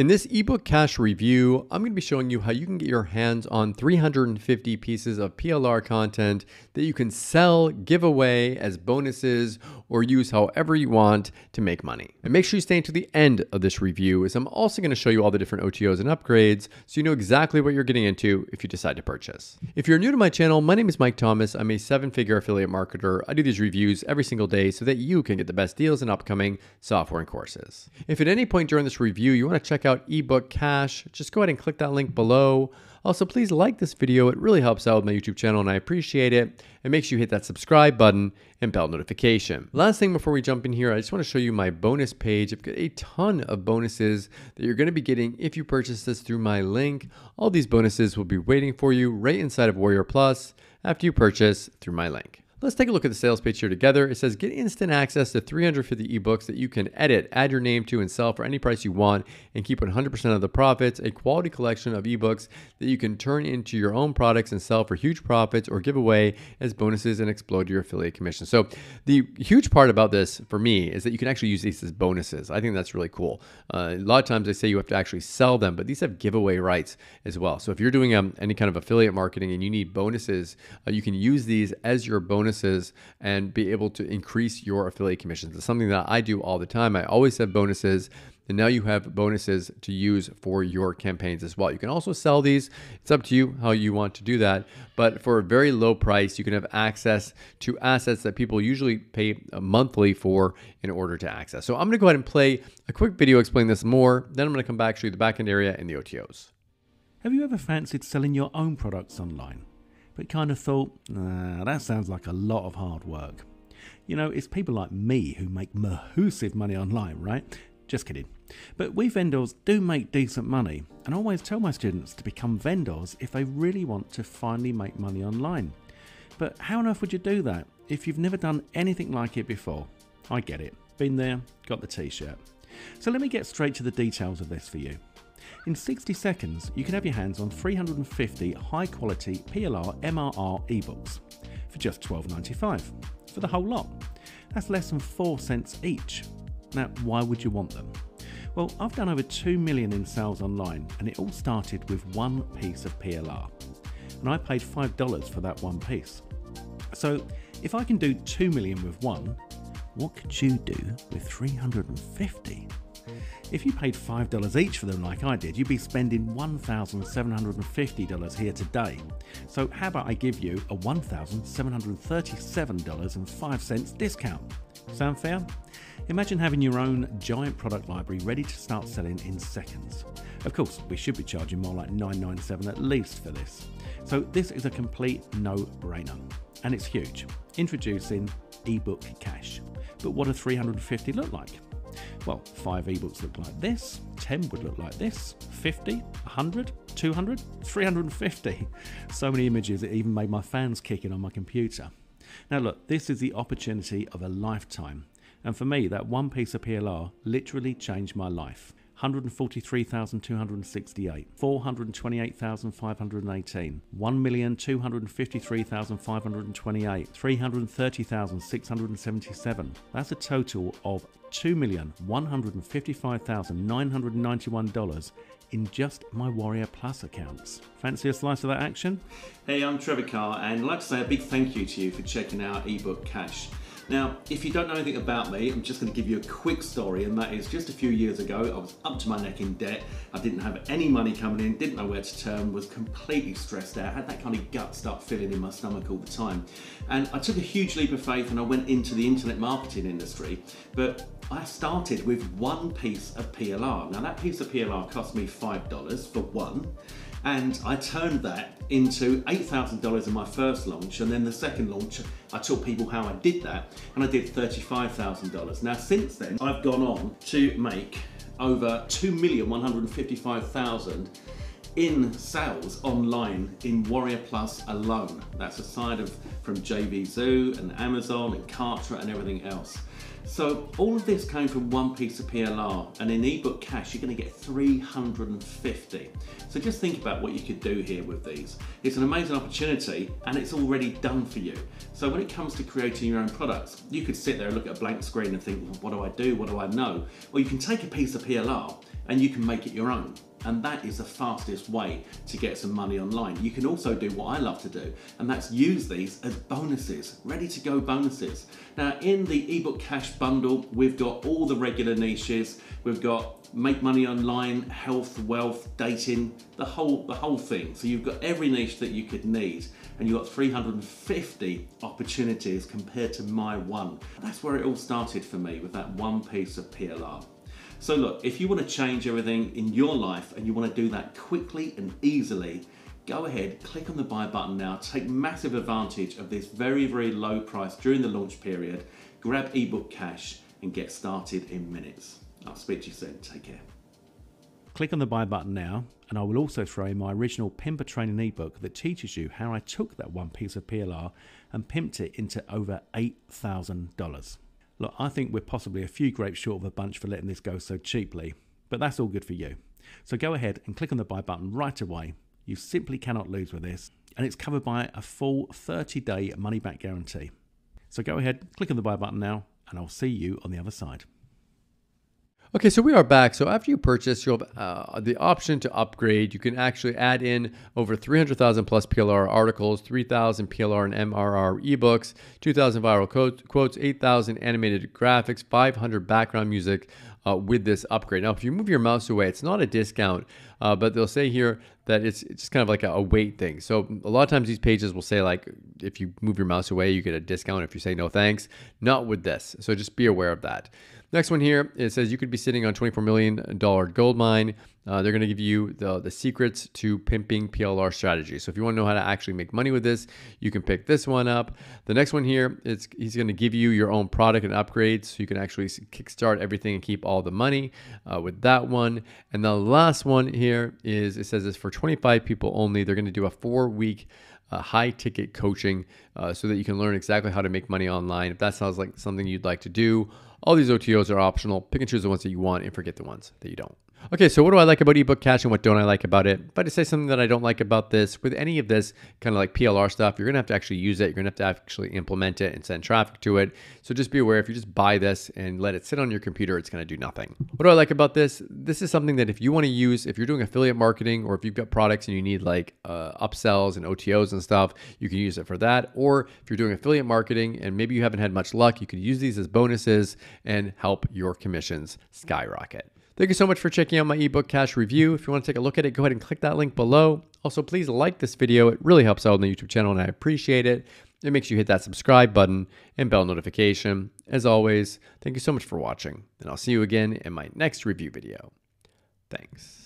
In this ebook cash review, I'm going to be showing you how you can get your hands on 350 pieces of PLR content that you can sell, give away as bonuses, or use however you want to make money. And make sure you stay until the end of this review, as I'm also going to show you all the different OTOs and upgrades so you know exactly what you're getting into if you decide to purchase. If you're new to my channel, my name is Mike Thomas. I'm a 7-figure affiliate marketer. I do these reviews every single day so that you can get the best deals in upcoming software and courses. If at any point during this review you want to check out ebook cash, just go ahead and click that link below. Also, please like this video. It really helps out with my YouTube channel and I appreciate it. And make sure you hit that subscribe button and bell notification. Last thing before we jump in here, I just want to show you my bonus page. I've got a ton of bonuses that you're going to be getting if you purchase this through my link. All these bonuses will be waiting for you right inside of Warrior Plus after you purchase through my link. Let's take a look at the sales page here together. It says get instant access to 350 ebooks that you can edit, add your name to, and sell for any price you want, and keep 100% of the profits. A quality collection of ebooks that you can turn into your own products and sell for huge profits or give away as bonuses and explode your affiliate commission. So the huge part about this for me is that you can actually use these as bonuses. I think that's really cool. A lot of times they say you have to actually sell them, but these have giveaway rights as well. So if you're doing any kind of affiliate marketing and you need bonuses, you can use these as your bonuses and be able to increase your affiliate commissions. It's something that I do all the time. I always have bonuses, and now you have bonuses to use for your campaigns as well. You can also sell these. It's up to you how you want to do that, but for a very low price, you can have access to assets that people usually pay monthly for in order to access. So I'm going to go ahead and play a quick video explaining this more. Then I'm going to come back, show you the backend area and the OTOs. Have you ever fancied selling your own products online, but kind of thought, nah, that sounds like a lot of hard work? You know, it's people like me who make massive money online, right? Just kidding. But we vendors do make decent money, and I always tell my students to become vendors if they really want to finally make money online. But how on earth would you do that if you've never done anything like it before? I get it. Been there, got the t-shirt. So let me get straight to the details of this for you. In 60 seconds, you can have your hands on 350 high-quality PLR MRR ebooks for just $12.95 for the whole lot. That's less than 4 cents each. Now, why would you want them? Well, I've done over 2 million in sales online, and it all started with one piece of PLR. And I paid $5 for that one piece. So, if I can do 2 million with one, what could you do with 350? If you paid $5 each for them like I did, you'd be spending $1,750 here today. So how about I give you a $1,737.05 discount? Sound fair? Imagine having your own giant product library ready to start selling in seconds. Of course, we should be charging more like $9.97 at least for this. So this is a complete no-brainer, and it's huge. Introducing ebook cash. But what do 350 look like? Well, 5 ebooks look like this, 10 would look like this, 50, 100, 200, 350. So many images it even made my fans kicking on my computer. Now look, this is the opportunity of a lifetime. And for me, that one piece of PLR literally changed my life. 143,268, 428,518, 1,253,528, 330,677. That's a total of $2,155,991 in just my Warrior Plus accounts. Fancy a slice of that action? Hey, I'm Trevor Carr, and I'd like to say a big thank you to you for checking out ebook cash. Now, if you don't know anything about me, I'm just going to give you a quick story, and that is just a few years ago, I was up to my neck in debt. I didn't have any money coming in, didn't know where to turn, was completely stressed out, had that kind of gut start feeling in my stomach all the time. And I took a huge leap of faith and I went into the internet marketing industry, but I started with one piece of PLR. Now that piece of PLR cost me $5 for one, and I turned that into $8,000 in my first launch, and then the second launch I taught people how I did that, and I did $35,000. Now since then I've gone on to make over 2,155,000 in sales online in Warrior Plus alone. That's aside from JVZoo and Amazon and Kartra and everything else. So all of this came from one piece of PLR, and in ebook cash you're going to get 350. So just think about what you could do here with these. It's an amazing opportunity and it's already done for you. So when it comes to creating your own products, you could sit there and look at a blank screen and think, well, what do I do? What do I know? Or you can take a piece of PLR and you can make it your own. And that is the fastest way to get some money online. You can also do what I love to do, and that's use these as bonuses, ready to go bonuses. Now in the ebook cash bundle, we've got all the regular niches. We've got make money online, health, wealth, dating, the whole thing. So you've got every niche that you could need, and you've got 350 opportunities compared to my one. That's where it all started for me, with that one piece of PLR. So look, if you want to change everything in your life and you want to do that quickly and easily, go ahead, click on the buy button now, take massive advantage of this very, very low price during the launch period, grab ebook cash and get started in minutes. I'll speak to you soon, take care. Click on the buy button now, and I will also throw in my original Pimper Training ebook that teaches you how I took that one piece of PLR and pimped it into over $8,000. Look, I think we're possibly a few grapes short of a bunch for letting this go so cheaply, but that's all good for you. So go ahead and click on the buy button right away. You simply cannot lose with this, and it's covered by a full 30-day money-back guarantee. So go ahead, click on the buy button now, and I'll see you on the other side. Okay, so we are back. So after you purchase, you'll have the option to upgrade. You can actually add in over 300,000 plus PLR articles, 3,000 PLR and MRR ebooks, 2,000 viral quotes, 8,000 animated graphics, 500 background music with this upgrade. Now, if you move your mouse away, it's not a discount, but they'll say here that it's just kind of like a weight thing. So a lot of times these pages will say like, if you move your mouse away, you get a discount. If you say no thanks, not with this. So just be aware of that. Next one here, it says you could be sitting on $24 million gold mine. They're going to give you the secrets to pimping PLR strategy. So if you want to know how to actually make money with this, you can pick this one up. The next one here, he's going to give you your own product and upgrades, so you can actually kickstart everything and keep all the money with that one. And the last one here is, it says it's for 25 people only. They're going to do a 4-week high ticket coaching so that you can learn exactly how to make money online. If that sounds like something you'd like to do, all these OTOs are optional. Pick and choose the ones that you want and forget the ones that you don't. Okay, so what do I like about ebook cash and what don't I like about it? If I just say something that I don't like about this, with any of this kind of like PLR stuff, you're going to have to actually use it. You're going to have to actually implement it and send traffic to it. So just be aware, if you just buy this and let it sit on your computer, it's going to do nothing. What do I like about this? This is something that if you want to use, if you're doing affiliate marketing, or if you've got products and you need like upsells and OTOs and stuff, you can use it for that. Or if you're doing affiliate marketing and maybe you haven't had much luck, you could use these as bonuses and help your commissions skyrocket. Thank you so much for checking out my ebook cash review. If you want to take a look at it, go ahead and click that link below. Also, please like this video. It really helps out on the YouTube channel and I appreciate it. It makes you hit that subscribe button and bell notification. As always, thank you so much for watching, and I'll see you again in my next review video. Thanks.